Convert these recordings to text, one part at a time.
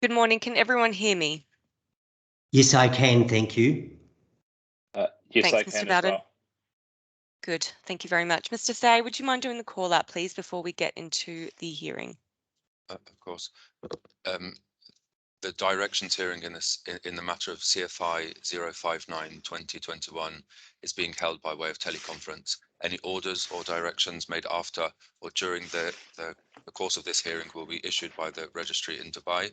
Good morning. Can everyone hear me? Yes, I can, thank you. Yes, Thanks, I Mr. can as Bowden. well. Good. Thank you very much. Mr. Say, would you mind doing the call out, please, before we get into the hearing? Of course. The directions hearing in the matter of CFI 059/2021 is being held by way of teleconference. Any orders or directions made after or during the course of this hearing will be issued by the registry in Dubai.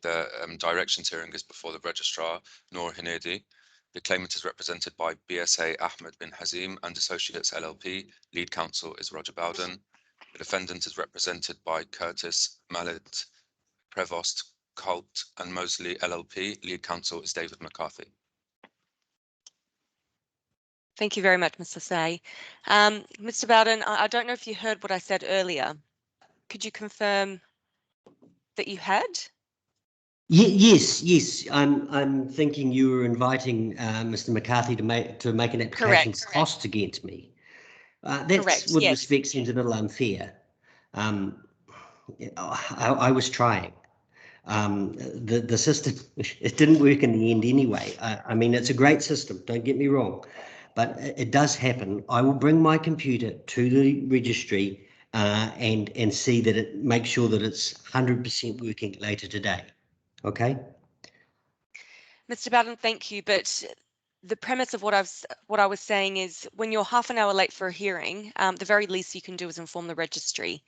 The directions hearing is before the registrar, Nour Hineidi. The claimant is represented by BSA Ahmed bin Hazim and Associates LLP. Lead counsel is Roger Bowden. The defendant is represented by Curtis Mallet, Prevost, Colt and Mosley LLP. Lead counsel is David McCarthy. Thank you very much, Mr. Say. Mr. Bowden, I don't know if you heard what I said earlier. Could you confirm that you had? Yes. I'm thinking you were inviting Mr. McCarthy to make an application for costs against me. That's Correct, with yes. respect seems a little unfair. I was trying. The system, it didn't work in the end anyway. I mean, it's a great system, don't get me wrong, but it does happen. I will bring my computer to the registry and see that it make sure that it's 100% working later today. Okay. Mr. Bowden, thank you, but the premise of what I was saying is when you're half an hour late for a hearing, the very least you can do is inform the registry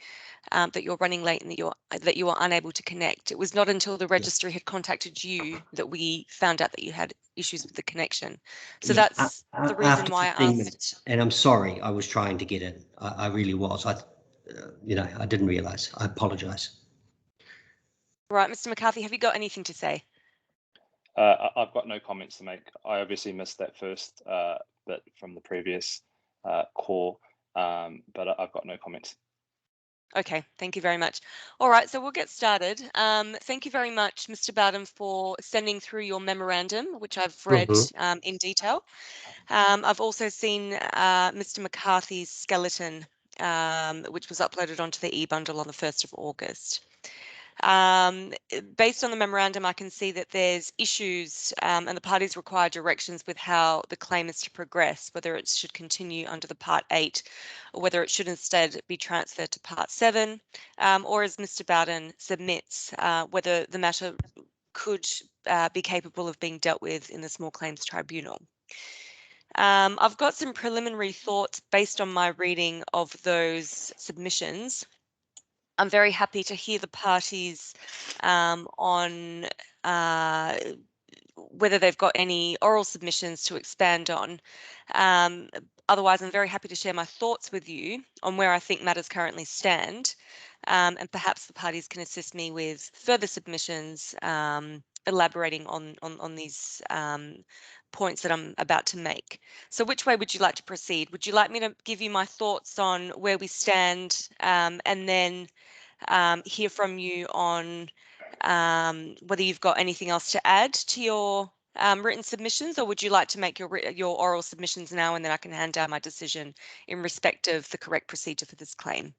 that you're running late and that you are unable to connect. It was not until the registry had contacted you that we found out that you had issues with the connection. So that's the reason why I asked. 15 minutes, and I'm sorry, I was trying to get in. I really was. I didn't realize. I apologize. Right, Mr. McCarthy, have you got anything to say? I've got no comments to make. I obviously missed that first bit from the previous call, but I've got no comments. Okay, thank you very much. All right, so we'll get started. Thank you very much, Mr. Bowden, for sending through your memorandum, which I've read in detail. I've also seen Mr. McCarthy's skeleton, which was uploaded onto the e-bundle on the 1st of August. Based on the memorandum, I can see that there's issues and the parties require directions with how the claim is to progress, whether it should continue under the Part 8 or whether it should instead be transferred to Part 7, or as Mr. Bowden submits, whether the matter could be capable of being dealt with in the Small Claims Tribunal. I've got some preliminary thoughts based on my reading of those submissions. I'm very happy to hear the parties on whether they've got any oral submissions to expand on. Otherwise, I'm very happy to share my thoughts with you on where I think matters currently stand, and perhaps the parties can assist me with further submissions, elaborating on these points that I'm about to make. So which way would you like to proceed? Would you like me to give you my thoughts on where we stand and then hear from you on whether you've got anything else to add to your written submissions, or would you like to make your oral submissions now and then I can hand down my decision in respect of the correct procedure for this claim?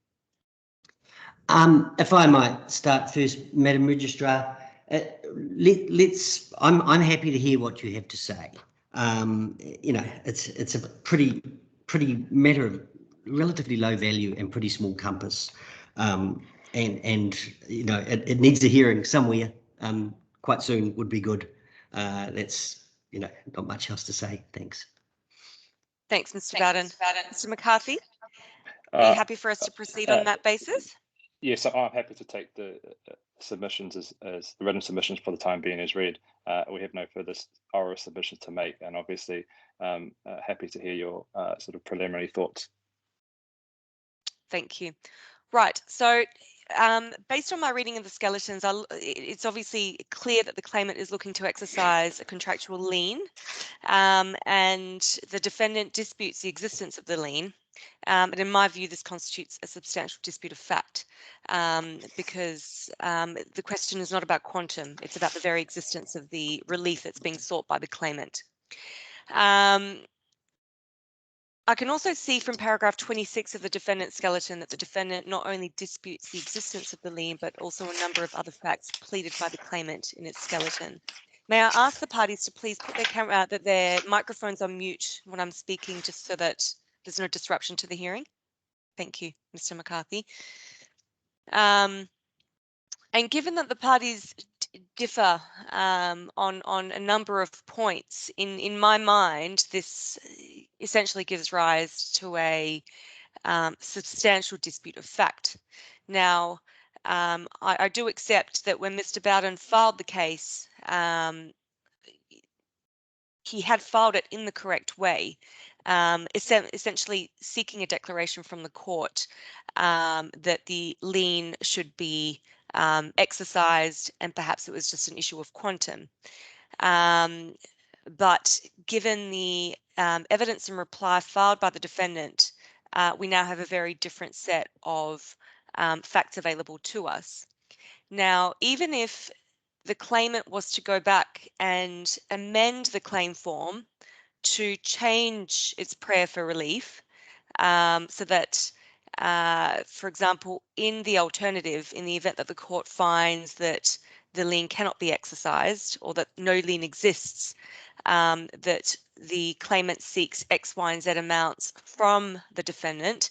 If I might start first, Madam Registrar, I'm happy to hear what you have to say. It's a pretty matter of relatively low value and pretty small compass, and it needs a hearing somewhere. Quite soon would be good. That's not much else to say. Thanks. Thanks, Mr. Bowden. Mr. McCarthy, are you happy for us to proceed on that basis? Yes, I'm happy to take the submissions as the written submissions for the time being as read. We have no further oral submissions to make, and obviously happy to hear your sort of preliminary thoughts. Thank you. Right, so based on my reading of the skeletons, it's obviously clear that the claimant is looking to exercise a contractual lien, and the defendant disputes the existence of the lien. And in my view, this constitutes a substantial dispute of fact, because the question is not about quantum, it's about the very existence of the relief that's being sought by the claimant. I can also see from paragraph 26 of the defendant's skeleton that the defendant not only disputes the existence of the lien, but also a number of other facts pleaded by the claimant in its skeleton. May I ask the parties to please put their camera, that their microphones on mute when I'm speaking, just so that there's no disruption to the hearing. Thank you, Mr. McCarthy. And given that the parties differ on a number of points, in my mind, this essentially gives rise to a substantial dispute of fact. Now, I do accept that when Mr. Bowden filed the case, he had filed it in the correct way, essentially seeking a declaration from the court that the lien should be exercised, and perhaps it was just an issue of quantum. But given the evidence and reply filed by the defendant, we now have a very different set of facts available to us. Now, even if the claimant was to go back and amend the claim form to change its prayer for relief, so that, for example, in the alternative, in the event that the court finds that the lien cannot be exercised or that no lien exists, that the claimant seeks X, Y, and Z amounts from the defendant,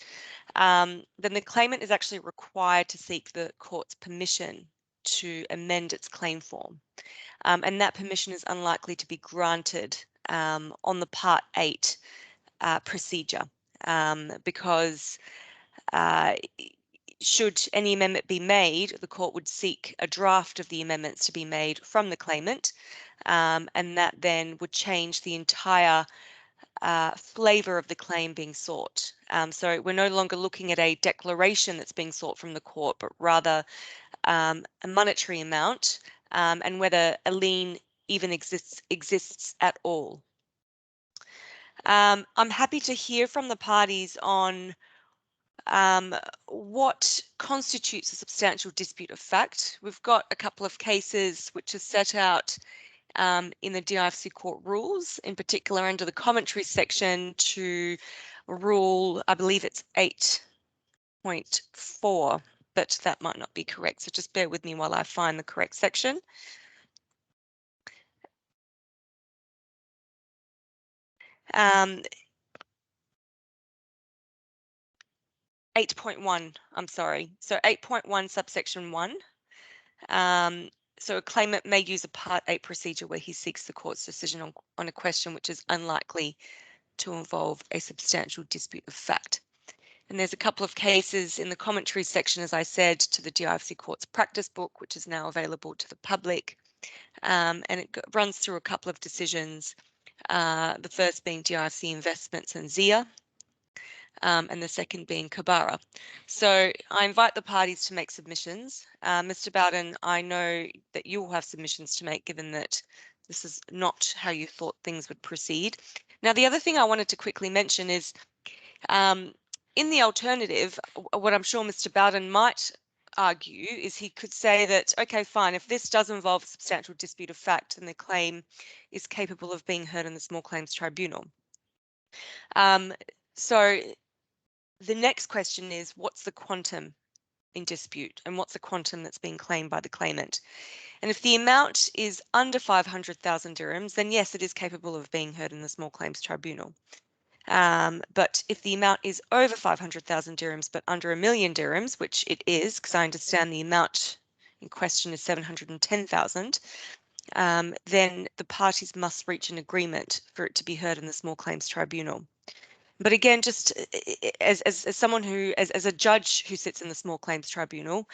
then the claimant is actually required to seek the court's permission to amend its claim form. And that permission is unlikely to be granted on the Part 8 procedure, because should any amendment be made, the court would seek a draft of the amendments to be made from the claimant, and that then would change the entire flavour of the claim being sought. So we're no longer looking at a declaration that's being sought from the court, but rather a monetary amount, and whether a lien even exists at all. I'm happy to hear from the parties on what constitutes a substantial dispute of fact. We've got a couple of cases which are set out in the DIFC court rules, in particular under the commentary section to rule, I believe it's 8.4, but that might not be correct. So just bear with me while I find the correct section. Um, 8.1, I'm sorry. So 8.1 subsection 1. So a claimant may use a Part 8 procedure where he seeks the court's decision on a question which is unlikely to involve a substantial dispute of fact. And there's a couple of cases in the commentary section, as I said, to the DIFC Court's practice book, which is now available to the public. And it runs through a couple of decisions, the first being DIFC Investments and Zia, and the second being Kabara. So I invite the parties to make submissions. Mr. Bowden, I know that you will have submissions to make, given that this is not how you thought things would proceed. Now, the other thing I wanted to quickly mention is, in the alternative, what I'm sure Mr. Bowden might argue is he could say that, okay, fine, if this does involve a substantial dispute of fact, then the claim is capable of being heard in the Small Claims Tribunal. So the next question is, what's the quantum in dispute, and what's the quantum that's being claimed by the claimant? And if the amount is under 500,000 dirhams, then yes, it is capable of being heard in the Small Claims Tribunal. But if the amount is over 500,000 dirhams but under 1 million dirhams, which it is, because I understand the amount in question is 710,000, then the parties must reach an agreement for it to be heard in the Small Claims Tribunal. But again, just as someone who, as a judge who sits in the Small Claims Tribunal,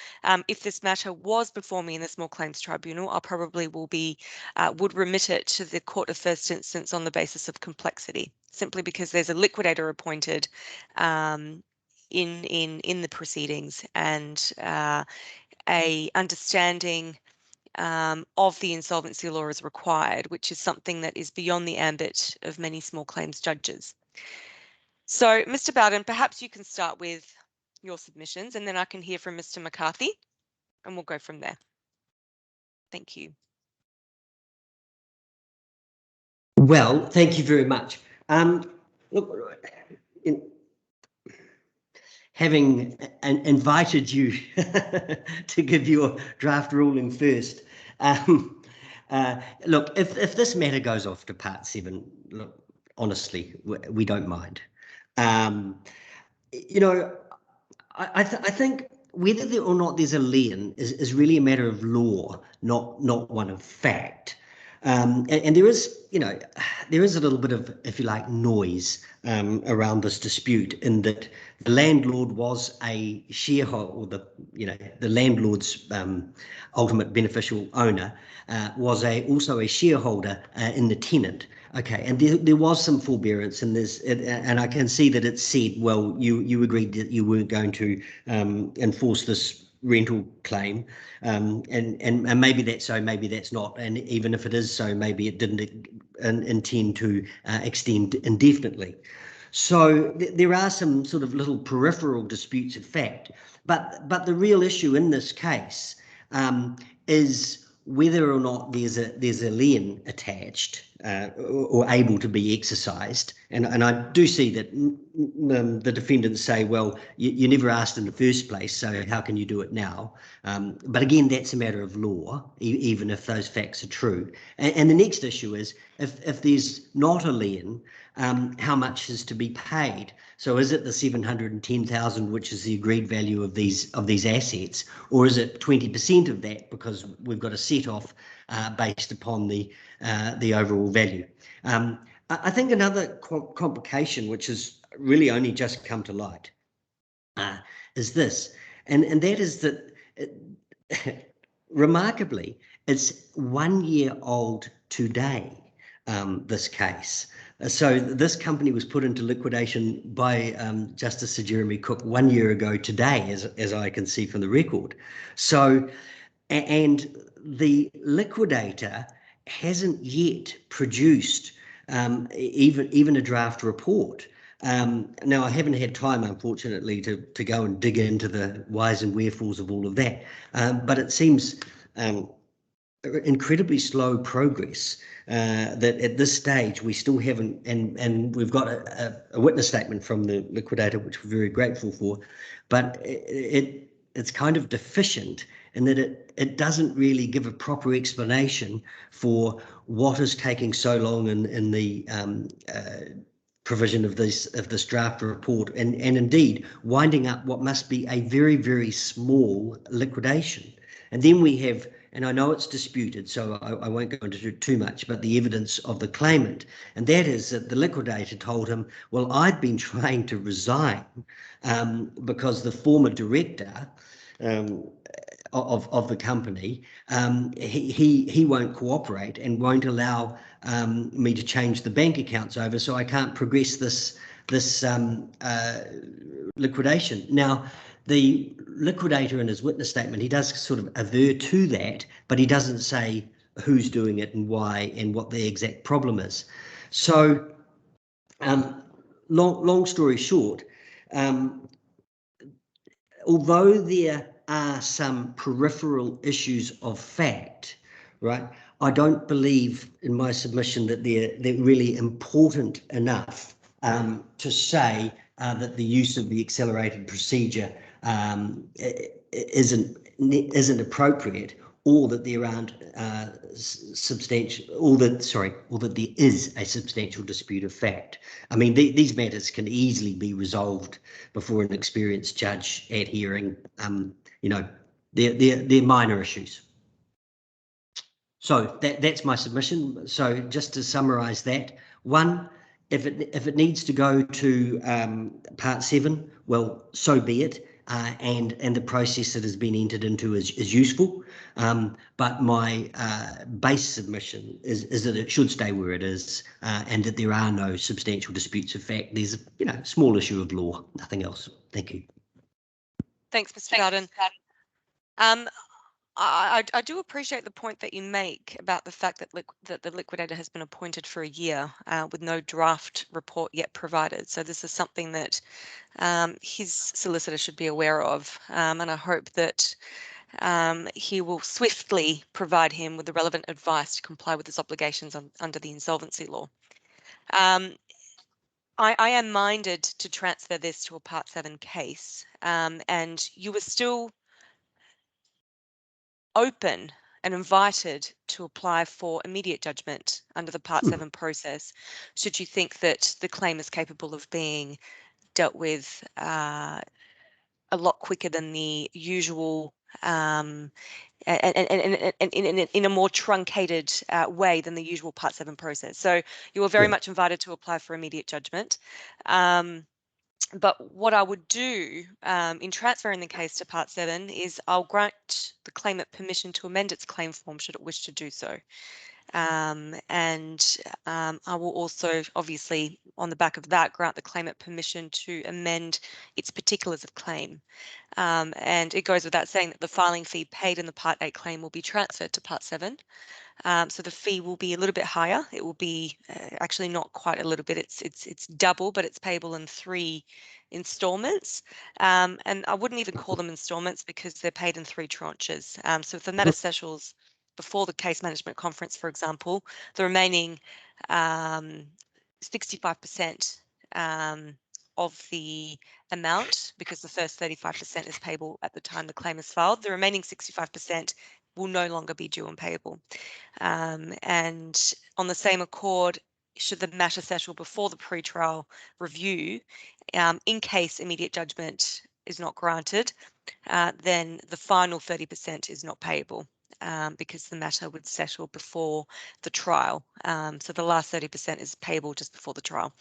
if this matter was before me in the Small Claims Tribunal, I probably would remit it to the Court of First Instance on the basis of complexity, simply because there's a liquidator appointed in the proceedings, and a understanding of the insolvency law is required, which is something that is beyond the ambit of many small claims judges. So, Mr. Bowden, perhaps you can start with your submissions, and then I can hear from Mr. McCarthy, and we'll go from there. Thank you. Well, thank you very much. Look, having invited you to give your draft ruling first, look, if this matter goes off to Part 7, look, honestly, we don't mind. You know, I think whether or not there's a lien is really a matter of law, not one of fact. And there is, you know, there is a little bit of, if you like, noise around this dispute, in that the landlord was a shareholder, or the landlord's ultimate beneficial owner was also a shareholder in the tenant. Okay, and there was some forbearance in this, and I can see that it said, well, you agreed that you weren't going to enforce this rental claim, and maybe that's so, maybe that's not, and even if it is so, maybe it didn't intend to extend indefinitely. So there are some sort of little peripheral disputes of fact, but the real issue in this case is whether or not there's a lien attached or able to be exercised. And I do see that the defendants say, well, you never asked in the first place, so how can you do it now? But again, that's a matter of law, even if those facts are true. And the next issue is, if there's not a lien, how much is to be paid? So is it the 710,000, which is the agreed value of these assets, or is it 20% of that, because we've got a set off based upon the overall value? I think another complication, which has really only just come to light, is this, and that is that remarkably, it's 1 year old today, this case. So this company was put into liquidation by Justice Sir Jeremy Cook 1 year ago today, as I can see from the record. So, and the liquidator hasn't yet produced even a draft report. Now, I haven't had time, unfortunately, to go and dig into the whys and wherefores of all of that, but it seems incredibly slow progress, that at this stage we still haven't, and we've got a witness statement from the liquidator, which we're very grateful for, but it's kind of deficient in that it doesn't really give a proper explanation for what is taking so long in the provision of this draft report, and indeed winding up what must be a very, very small liquidation. And then we have, and I know it's disputed, so I won't go into too much, but the evidence of the claimant, and that is that the liquidator told him, well, I'd been trying to resign because the former director of the company, he won't cooperate and won't allow me to change the bank accounts over, so I can't progress this liquidation. Now, the liquidator in his witness statement, he does sort of aver to that, but he doesn't say who's doing it and why and what the exact problem is. So, long story short, although there are some peripheral issues of fact, right, I don't believe in my submission that they're really important enough to say that the use of the accelerated procedure isn't appropriate, or that there aren't or that there is a substantial dispute of fact. I mean, these matters can easily be resolved before an experienced judge at hearing. You know, they're minor issues. So that's my submission. So just to summarise that, one, if it needs to go to Part 7, well, so be it. And the process that has been entered into is useful, but my base submission is that it should stay where it is, and that there are no substantial disputes of fact. There's a small issue of law, nothing else. Thank you. Thanks, Mr. Garden. I do appreciate the point that you make about the fact that the liquidator has been appointed for a year with no draft report yet provided. So this is something that his solicitor should be aware of, and I hope that he will swiftly provide him with the relevant advice to comply with his obligations under the insolvency law. I am minded to transfer this to a Part 7 case, and you were still open and invited to apply for immediate judgment under the Part 7 process, should you think that the claim is capable of being dealt with a lot quicker than the usual, and in a more truncated way than the usual Part 7 process. So you were very much invited to apply for immediate judgment. But what I would do in transferring the case to Part 7 is I'll grant the claimant permission to amend its claim form should it wish to do so. And I will also, obviously, on the back of that, grant the claimant permission to amend its particulars of claim. And it goes without saying that the filing fee paid in the Part 8 claim will be transferred to Part 7. So the fee will be a little bit higher. It will be actually not quite a little bit. It's double, but it's payable in 3 installments. And I wouldn't even call them installments because they're paid in 3 tranches. So if the matter settles before the case management conference, for example, the remaining 65% of the amount, because the first 35% is payable at the time the claim is filed, the remaining 65% will no longer be due and payable. And on the same accord, should the matter settle before the pre-trial review, in case immediate judgment is not granted, then the final 30% is not payable because the matter would settle before the trial. So the last 30% is payable just before the trial.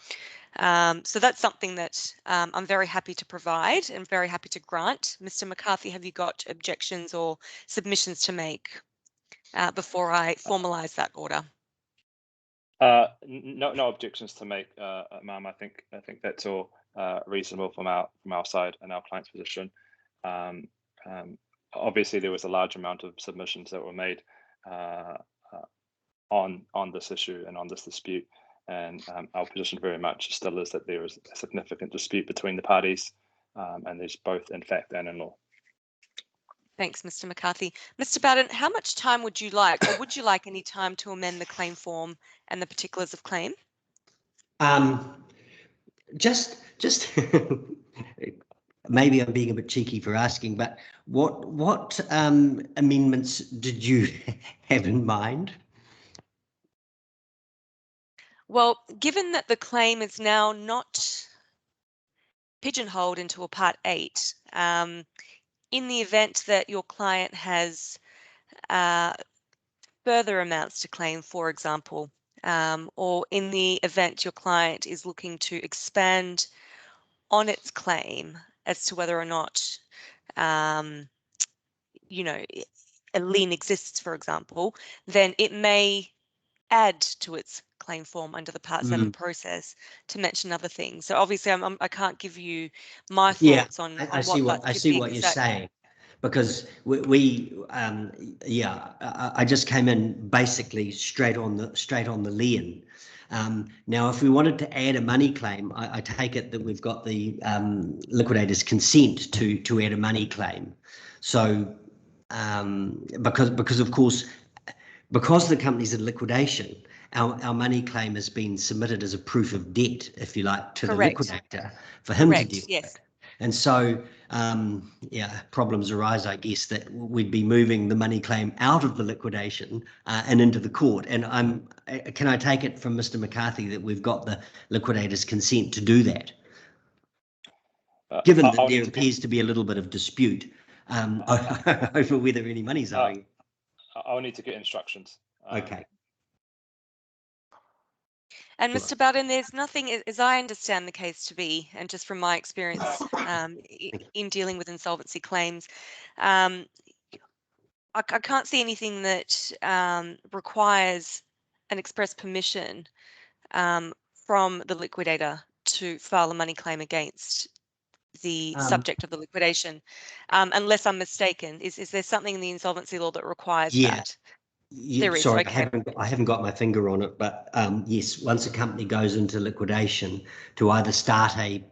So that's something that I'm very happy to provide and very happy to grant. Mr. McCarthy, have you got objections or submissions to make before I formalise that order? No objections to make, ma'am. I think that's all reasonable from our side and our client's position. Obviously, there was a large amount of submissions that were made on this issue and on this dispute, and our position very much still is that there is a significant dispute between the parties, and there's both in fact and in law. Thanks, Mr. McCarthy. Mr. Bowden, how much time would you like, or would you like any time to amend the claim form and the particulars of claim? Just maybe I'm being a bit cheeky for asking, but what amendments did you have in mind? Well, given that the claim is now not pigeonholed into a Part 8, in the event that your client has further amounts to claim, for example, or in the event your client is looking to expand on its claim as to whether or not, you know, a lien exists, for example, then it may add to its claim form under the Part 7 process to mention other things. So obviously I can't give you my thoughts on I see what I see what you're saying, because I just came in basically straight on the lien. Now, if we wanted to add a money claim, I take it that we've got the liquidator's consent to add a money claim. So because of course, because the company's in liquidation, our money claim has been submitted as a proof of debt, if you like, to the liquidator for him to deal with it. And so, problems arise, I guess, that we'd be moving the money claim out of the liquidation and into the court. And can I take it from Mr. McCarthy that we've got the liquidator's consent to do that? Given that there appears to be a little bit of dispute over whether any money's owing. I'll need to get instructions. Okay. And Mr. Bowden, there's nothing, as I understand the case to be, and just from my experience in dealing with insolvency claims, I can't see anything that requires an express permission from the liquidator to file a money claim against the subject of the liquidation, unless I'm mistaken. Is there something in the insolvency law that requires that? There is. Sorry, okay. I haven't got my finger on it, but yes, once a company goes into liquidation, to either start a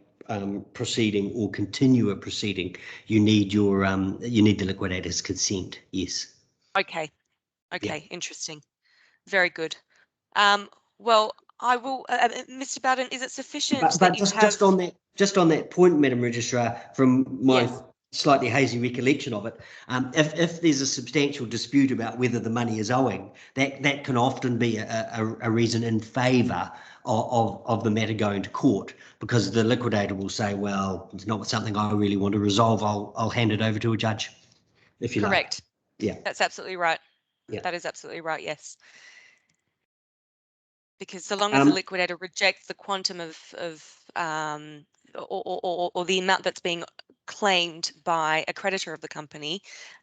proceeding or continue a proceeding, you need the liquidator's consent. Yes. Okay. Interesting. Very good. Well, I will, Mr. Bowden, is it sufficient But that you just have? just on that point, Madam Registrar, from my Yes. slightly hazy recollection of it, if there's a substantial dispute about whether the money is owing, that can often be a reason in favour of the matter going to court, because the liquidator will say, well, it's not something I really want to resolve. I'll hand it over to a judge, if you like. Correct. Yeah. That's absolutely right. Yeah. That is absolutely right. Yes. Because so long as the liquidator rejects the quantum or the amount that's being claimed by a creditor of the company,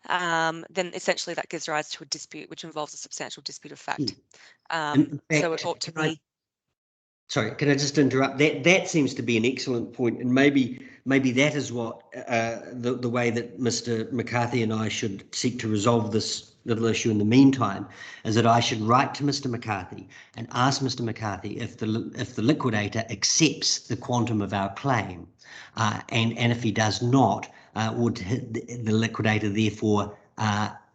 then essentially that gives rise to a dispute, which involves a substantial dispute of fact. So it ought to be. Sorry, can I just interrupt? That seems to be an excellent point, and maybe that is what the way that Mr. McCarthy and I should seek to resolve this little issue in the meantime, is that I should write to Mr. McCarthy and ask Mr. McCarthy if the liquidator accepts the quantum of our claim, and if he does not, would the liquidator therefore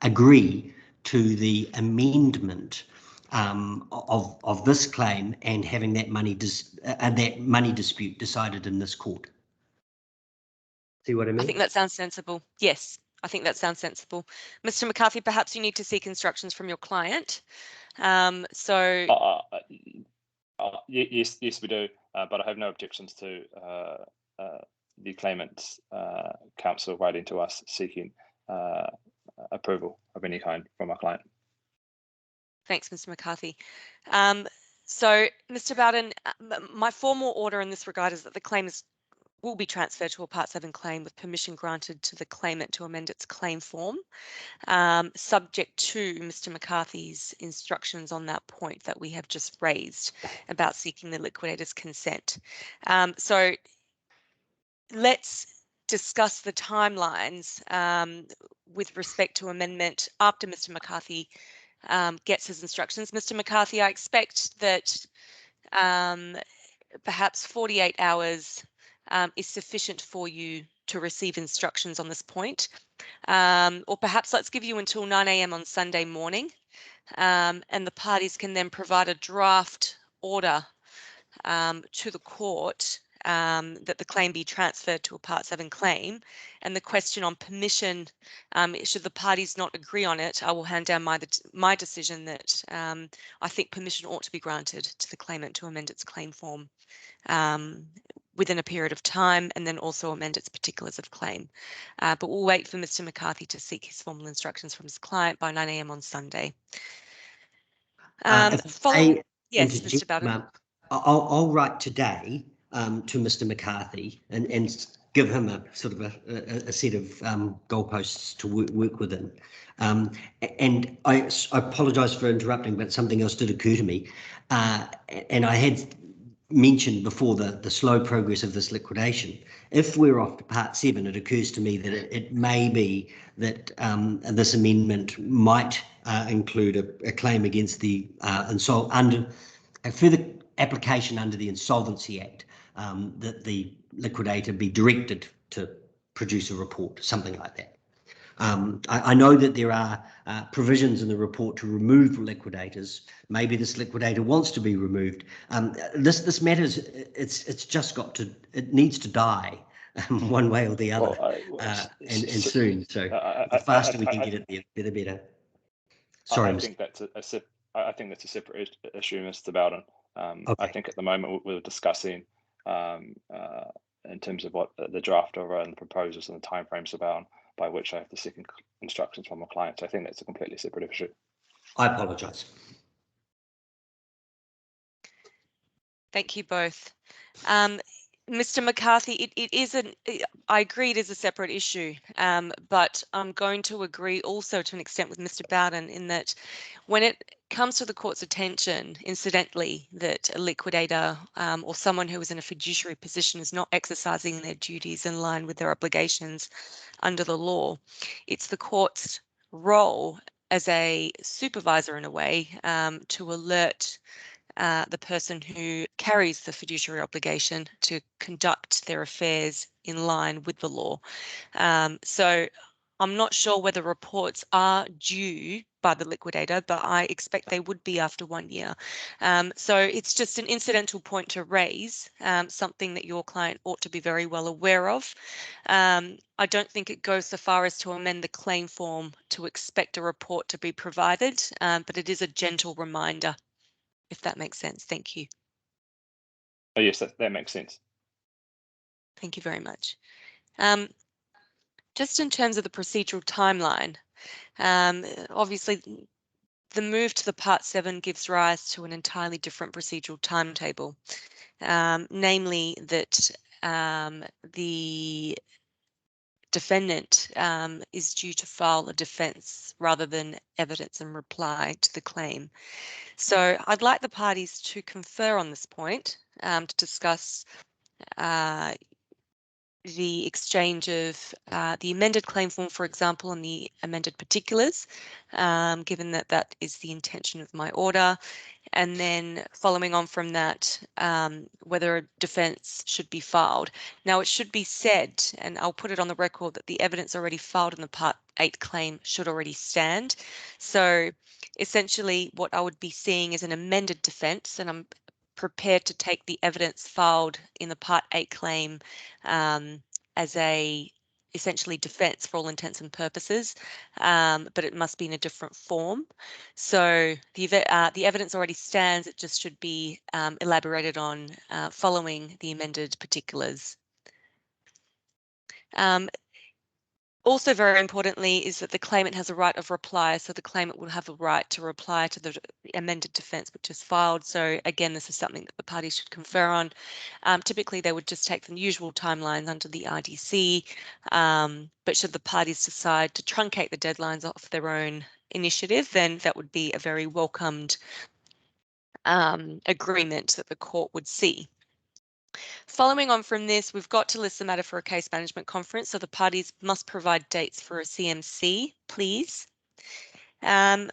agree to the amendment of this claim and having that money dispute decided in this court. See what I mean? I think that sounds sensible. Yes, I think that sounds sensible. Mr. McCarthy, perhaps you need to seek instructions from your client. Yes, we do, but I have no objections to the claimant's counsel writing to us seeking approval of any kind from our client. Thanks, Mr. McCarthy. So, Mr. Bowden, my formal order in this regard is that the claim will be transferred to a Part 7 claim with permission granted to the claimant to amend its claim form, subject to Mr. McCarthy's instructions on that point that we have just raised about seeking the liquidator's consent. So let's discuss the timelines with respect to amendment after Mr. McCarthy gets his instructions. Mr. McCarthy, I expect that perhaps 48 hours is sufficient for you to receive instructions on this point. Or perhaps let's give you until 9 a.m. on Sunday morning, and the parties can then provide a draft order to the court that the claim be transferred to a Part 7 claim. And the question on permission, should the parties not agree on it, I will hand down my decision that I think permission ought to be granted to the claimant to amend its claim form within a period of time, and then also amend its particulars of claim. But we'll wait for Mr. McCarthy to seek his formal instructions from his client by 9 a.m. on Sunday. Yes, Mr. Bowden. I'll write today to Mr. McCarthy and give him a sort of a set of goalposts to work within. And I apologise for interrupting, but something else did occur to me, and I had mentioned before the slow progress of this liquidation. If we're off to Part 7, it occurs to me that it may be that this amendment might include a claim against the under a further application under the Insolvency Act, that the liquidator be directed to produce a report, something like that. I know that there are provisions in the report to remove liquidators. Maybe this liquidator wants to be removed. This matters. It's just got to. It needs to die one way or the other, and soon. So the faster we can get it there, the better. Sorry, I think that's a separate issue, Mr. Bowden. Okay. I think at the moment we're discussing in terms of what the draft over and the proposals and the timeframes about by which I have to seek instructions from my client. So I think that's a completely separate issue. I apologise. Thank you both. Mr. McCarthy, I agree it is a separate issue, but I'm going to agree also to an extent with Mr. Bowden in that when it comes to the court's attention, incidentally, that a liquidator or someone who is in a fiduciary position is not exercising their duties in line with their obligations under the law, it's the court's role as a supervisor in a way to alert the person who carries the fiduciary obligation to conduct their affairs in line with the law. So I'm not sure whether reports are due by the liquidator, but I expect they would be after 1 year. So it's just an incidental point to raise, something that your client ought to be very well aware of. I don't think it goes so far as to amend the claim form to expect a report to be provided, but it is a gentle reminder, if that makes sense. Thank you. Oh, yes, that makes sense. Thank you very much. Just in terms of the procedural timeline, obviously the move to the Part 7 gives rise to an entirely different procedural timetable, namely that the defendant is due to file a defence rather than evidence and reply to the claim. So I'd like the parties to confer on this point to discuss the exchange of the amended claim form, for example, and the amended particulars, given that that is the intention of my order. And then following on from that, whether a defence should be filed. Now, it should be said, and I'll put it on the record, that the evidence already filed in the Part 8 claim should already stand. So essentially what I would be seeing is an amended defence, and I'm prepared to take the evidence filed in the Part 8 claim as a essentially defence for all intents and purposes, but it must be in a different form. So the evidence already stands, it just should be elaborated on following the amended particulars. Also very importantly is that the claimant has a right of reply, so the claimant will have a right to reply to the amended defence which is filed. So again, this is something that the parties should confer on. Typically they would just take the usual timelines under the IDC, but should the parties decide to truncate the deadlines off their own initiative, then that would be a very welcomed agreement that the court would see. Following on from this, we've got to list the matter for a case management conference, so the parties must provide dates for a CMC, please. I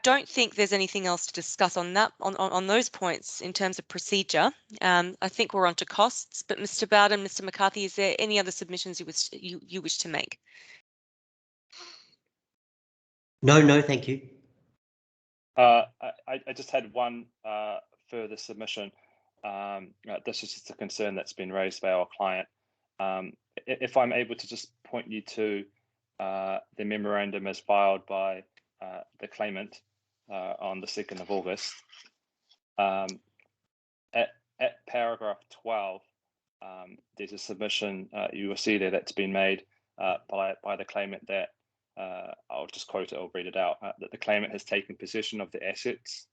don't think there's anything else to discuss on that on those points in terms of procedure. I think we're on to costs, but Mr. Bowden, Mr. McCarthy, is there any other submissions you wish to make? No, thank you. I just had one further submission. This is just a concern that's been raised by our client. If I'm able to just point you to the memorandum as filed by the claimant on the 2nd of August. At paragraph 12, there's a submission you will see there that's been made by the claimant that I'll just quote it, I'll read it out, that the claimant has taken possession of the assets,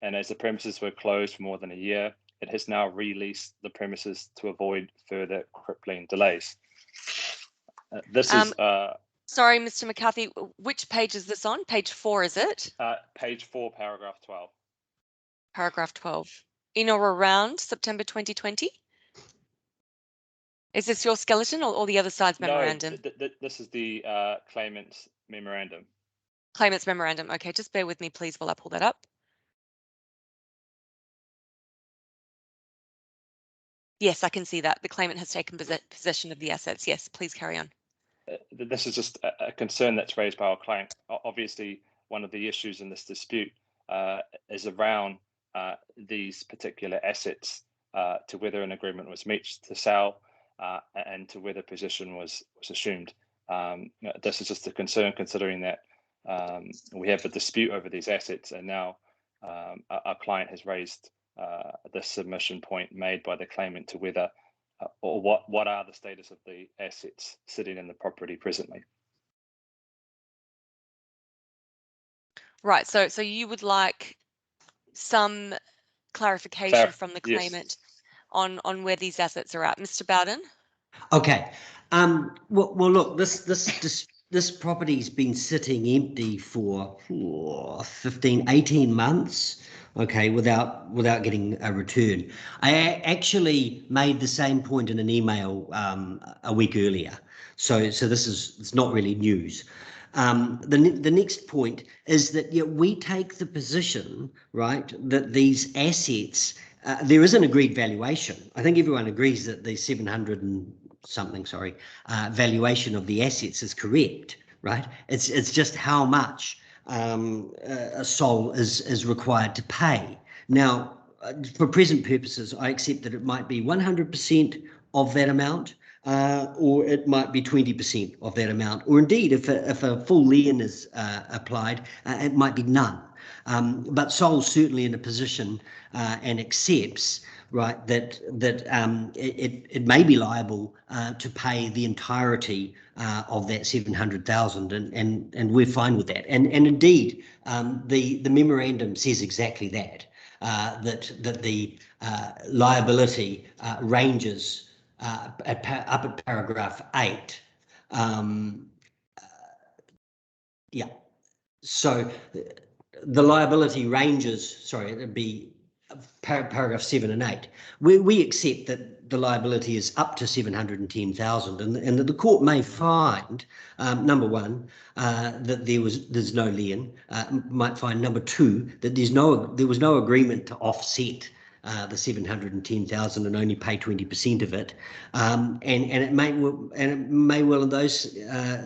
and as the premises were closed for more than a year, it has now released the premises to avoid further crippling delays. This is... Sorry, Mr. McCarthy, which page is this on? Page 4, is it? Page 4, paragraph 12. Paragraph 12. In or around September 2020? Is this your skeleton or the other side's memorandum? No, this is the claimant's memorandum. Claimant's memorandum. Okay, just bear with me, please, while I pull that up. Yes, I can see that. The claimant has taken possession of the assets. Yes, please carry on. This is just a concern that's raised by our client. Obviously, one of the issues in this dispute is around these particular assets, to whether an agreement was reached to sell and to whether possession was assumed. This is just a concern considering that we have a dispute over these assets, and now our client has raised the submission point made by the claimant to whether or what are the status of the assets sitting in the property presently. Right, so you would like some clarification from the claimant, yes, on where these assets are at. Mr. Bowden? Okay. Well, look, this property's been sitting empty for 15, 18 months, okay, without getting a return. I actually made the same point in an email a week earlier, so it's not really news. The next point is that we take the position, right, that these assets, there is an agreed valuation. I think everyone agrees that the 700 and something, valuation of the assets is correct, right? It's just how much Sol is required to pay. Now, for present purposes, I accept that it might be 100% of that amount, or it might be 20% of that amount, or indeed, if a full lien is applied, it might be none. But Sol's certainly in a position and accepts, right, that it may be liable to pay the entirety of that 700,000, and we're fine with that. And indeed, the memorandum says exactly that. That the liability ranges up at paragraph 8. Yeah, so the liability ranges, sorry, it'd be paragraph 7 and 8. We accept that the liability is up to 710,000, and that the court may find, number one, that there's no lien, might find, number two, that there was no agreement to offset the 710,000 and only pay 20% of it, and it may well in those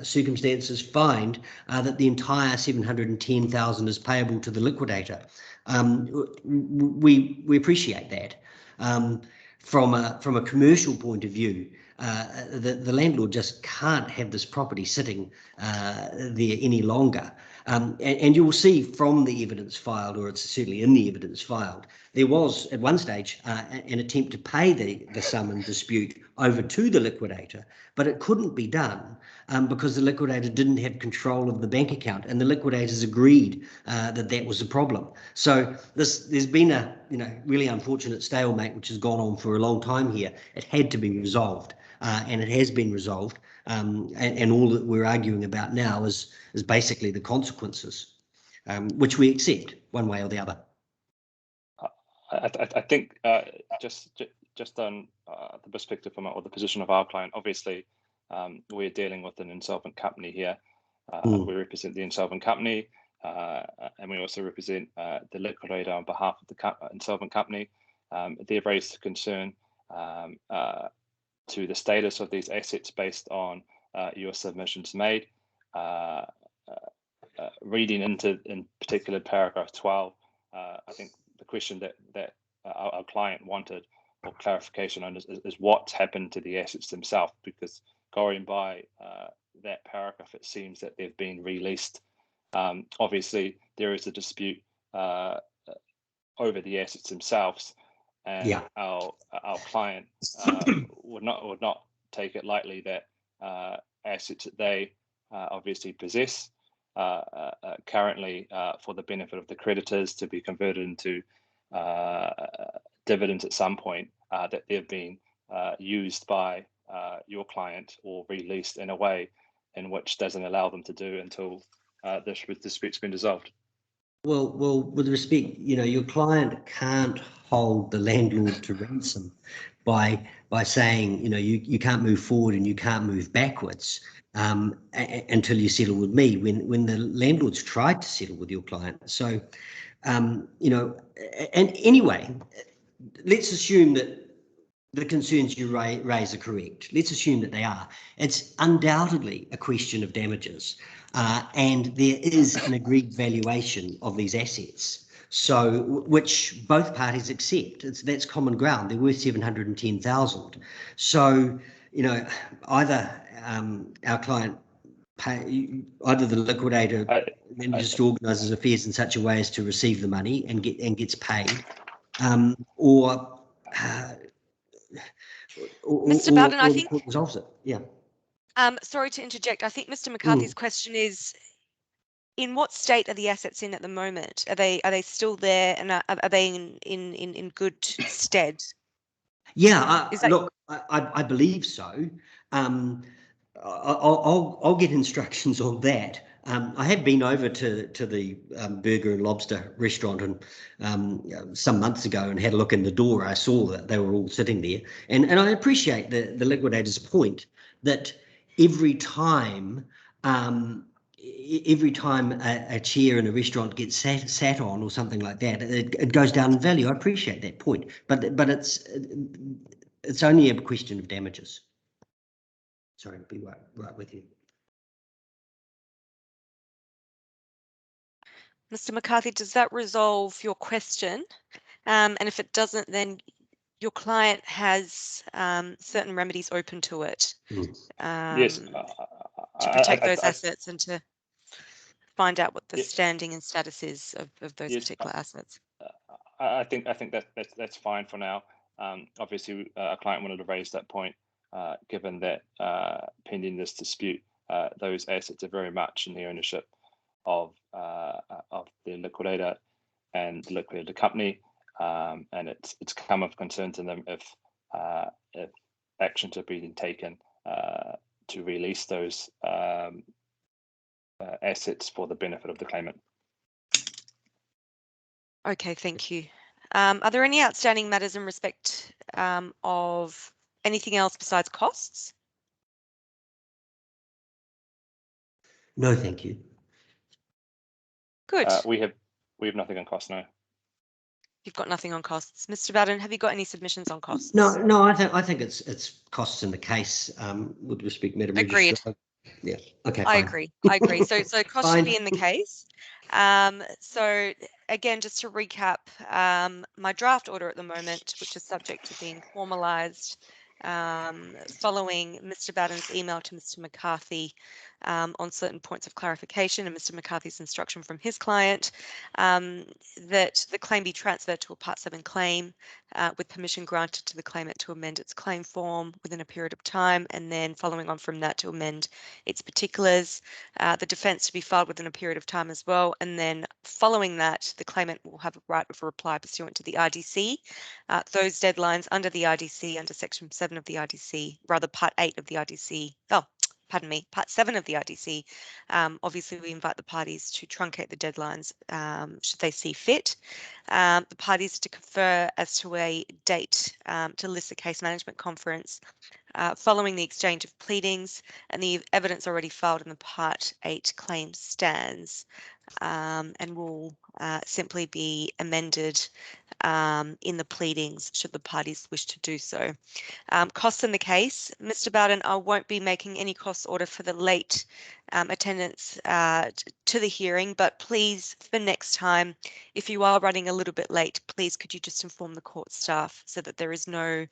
circumstances find that the entire 710,000 is payable to the liquidator. We appreciate that. From a commercial point of view, the landlord just can't have this property sitting there any longer. And you will see from the evidence filed, or it's certainly in the evidence filed, there was at one stage an attempt to pay the sum in dispute over to the liquidator, but it couldn't be done because the liquidator didn't have control of the bank account, and the liquidators agreed that was a problem. So there's been a really unfortunate stalemate which has gone on for a long time here. It had to be resolved, and it has been resolved. And all that we're arguing about now is basically the consequences, which we accept one way or the other. I think just on the perspective or the position of our client, obviously we're dealing with an insolvent company here. We represent the insolvent company, and we also represent the liquidator on behalf of the insolvent company. They've raised a concern to the status of these assets based on your submissions made. Reading into, in particular, paragraph 12, I think the question that our client wanted or clarification on is what's happened to the assets themselves, because going by that paragraph, it seems that they've been released. Obviously, there is a dispute over the assets themselves, and our client would not take it lightly that assets that they obviously possess currently for the benefit of the creditors to be converted into dividends at some point, that they've been used by your client or released in a way in which doesn't allow them to do until this dispute's been dissolved. Well, with respect, your client can't hold the landlord to ransom by saying, you can't move forward and you can't move backwards until you settle with me, when the landlord's tried to settle with your client. So, and anyway, let's assume that the concerns you raise are correct. Let's assume that they are. It's undoubtedly a question of damages, and there is an agreed valuation of these assets, so which both parties accept. That's common ground. They're worth 710,000. So either our client either the liquidator manages to organise his affairs in such a way as to receive the money and gets paid, or Mr. Bowden, I think the court resolves it. Yeah. Sorry to interject. I think Mr. McCarthy's question is, in what state are the assets in at the moment? Are they still there, and are they in good stead? Yeah. Look, I believe so. I'll get instructions on that. I have been over to the Burger and Lobster restaurant and some months ago and had a look in the door. I saw that they were all sitting there, and I appreciate the liquidator's point that every time a chair in a restaurant gets sat on or something like that, it goes down in value. I appreciate that point, but it's only a question of damages. Sorry to be right with you. Mr. McCarthy, does that resolve your question? And if it doesn't, then your client has certain remedies open to it Yes, to protect those I, assets and to find out what the yeah, standing and status is of those yes, particular assets. I think that's fine for now. Obviously, a client wanted to raise that point, given that pending this dispute, those assets are very much in the ownership of the liquidator and the liquidator company, and it's come of concern to them if actions are being taken to release those assets for the benefit of the claimant. Okay, thank you. Are there any outstanding matters in respect of anything else besides costs? No, thank you. Good. We have nothing on cost now. You've got nothing on costs. Mr. Bowden, have you got any submissions on costs? No, I think it's costs in the case, with respect, Madam Agreed. Registrar. Yeah, okay, I fine. agree. So costs should Fine. be in the case. So again, just to recap, my draft order at the moment, which is subject to being formalised, following Mr. Bowden's email to Mr. McCarthy on certain points of clarification and Mr. McCarthy's instruction from his client, that the claim be transferred to a Part 7 claim with permission granted to the claimant to amend its claim form within a period of time, and then following on from that to amend its particulars, the defence to be filed within a period of time as well, and then following that, the claimant will have a right of reply pursuant to the IDC. Those deadlines under the IDC, under Section 7 of the IDC, rather Part 8 of the IDC, pardon me, Part 7 of the IDC, obviously we invite the parties to truncate the deadlines should they see fit. The parties to confer as to a date to list the case management conference following the exchange of pleadings, and the evidence already filed in the Part 8 claim stands and will simply be amended in the pleadings should the parties wish to do so. Costs in the case, Mr. Bowden, I won't be making any costs order for the late attendance to the hearing, but please, for next time, if you are running a little bit late, please could you just inform the court staff so that there is no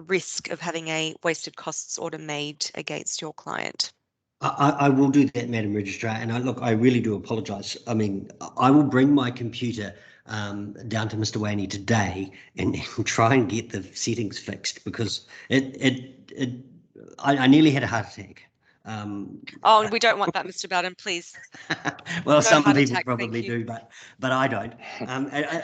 risk of having a wasted costs order made against your client. I will do that, Madam Registrar, and I really do apologise. I mean, I will bring my computer down to Mr. Waney today and try and get the settings fixed, because I nearly had a heart attack. Oh, we don't want that, Mr. Bowden, please. Well, No some heart people attack, probably do, but I don't.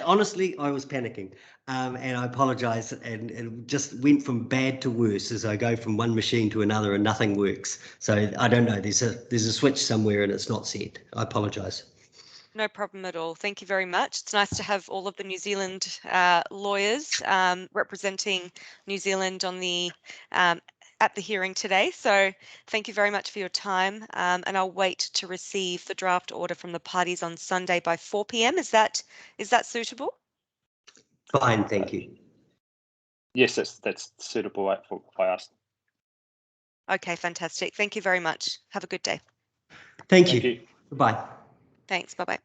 Honestly, I was panicking, and I apologise, and it just went from bad to worse as I go from one machine to another, and nothing works. So I don't know. There's a switch somewhere, and it's not set. I apologise. No problem at all. Thank you very much. It's nice to have all of the New Zealand lawyers representing New Zealand on the at the hearing today. So thank you very much for your time, and I'll wait to receive the draft order from the parties on Sunday by 4 p.m. Is that suitable? Fine, thank you. Yes, that's suitable by us. Okay, fantastic. Thank you very much. Have a good day. Thank Thank you. you. Goodbye. Thanks. Bye-bye.